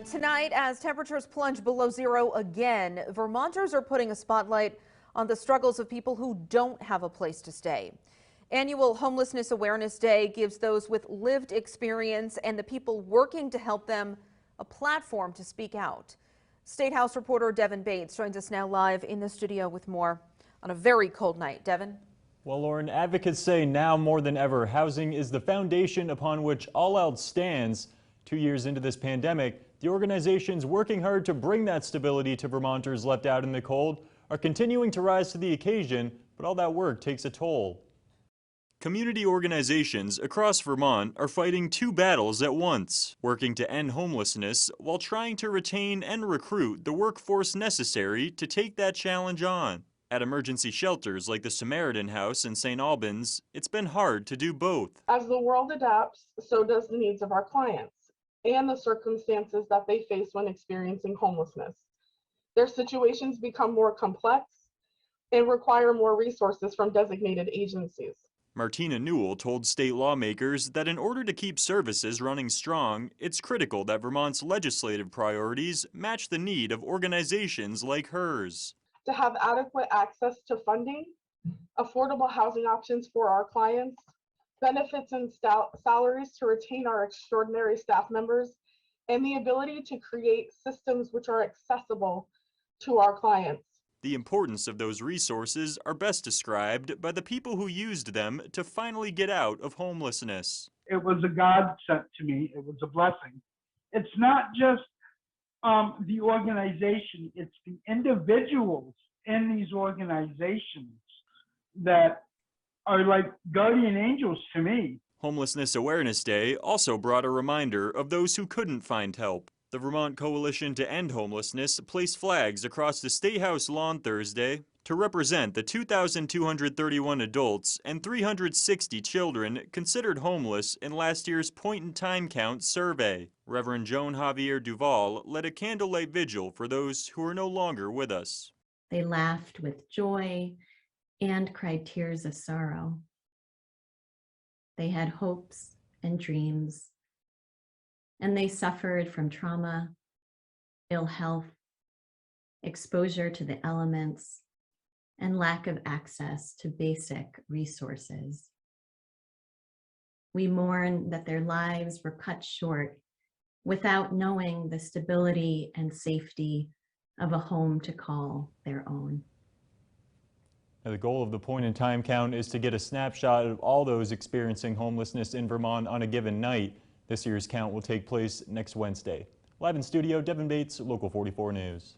Tonight, as temperatures plunge below zero again, Vermonters are putting a spotlight on the struggles of people who don't have a place to stay. Annual Homelessness Awareness Day gives those with lived experience and the people working to help them a platform to speak out. State House reporter Devin Bates joins us now live in the studio with more on a very cold night. Devin? Well, Lauren, advocates say now more than ever, housing is the foundation upon which all else stands. 2 years into this pandemic, the organizations working hard to bring that stability to Vermonters left out in the cold are continuing to rise to the occasion, but all that work takes a toll. Community organizations across Vermont are fighting two battles at once, working to end homelessness while trying to retain and recruit the workforce necessary to take that challenge on. At emergency shelters like the Samaritan House in St. Albans, it's been hard to do both. As the world adapts, so does the needs of our clients and the circumstances that they face when experiencing homelessness. Their situations become more complex and require more resources from designated agencies. Martina Newell told state lawmakers that in order to keep services running strong, it's critical that Vermont's legislative priorities match the need of organizations like hers. To have adequate access to funding, affordable housing options for our clients, benefits and salaries to retain our extraordinary staff members, and the ability to create systems which are accessible to our clients. The importance of those resources are best described by the people who used them to finally get out of homelessness. It was a God sent to me. It was a blessing. It's not just the organization, it's the individuals in these organizations that are like guardian angels to me. Homelessness Awareness Day also brought a reminder of those who couldn't find help. The Vermont Coalition to End Homelessness placed flags across the State House lawn Thursday to represent the 2,231 adults and 360 children considered homeless in last year's point-in-time count survey. Reverend Joan Javier Duval led a candlelight vigil for those who are no longer with us. They laughed with joy and cried tears of sorrow. They had hopes and dreams, and they suffered from trauma, ill health, exposure to the elements, and lack of access to basic resources. We mourn that their lives were cut short without knowing the stability and safety of a home to call their own. Now, the goal of the point-in-time count is to get a snapshot of all those experiencing homelessness in Vermont on a given night. This year's count will take place next Wednesday. Live in studio, Devin Bates, Local 44 News.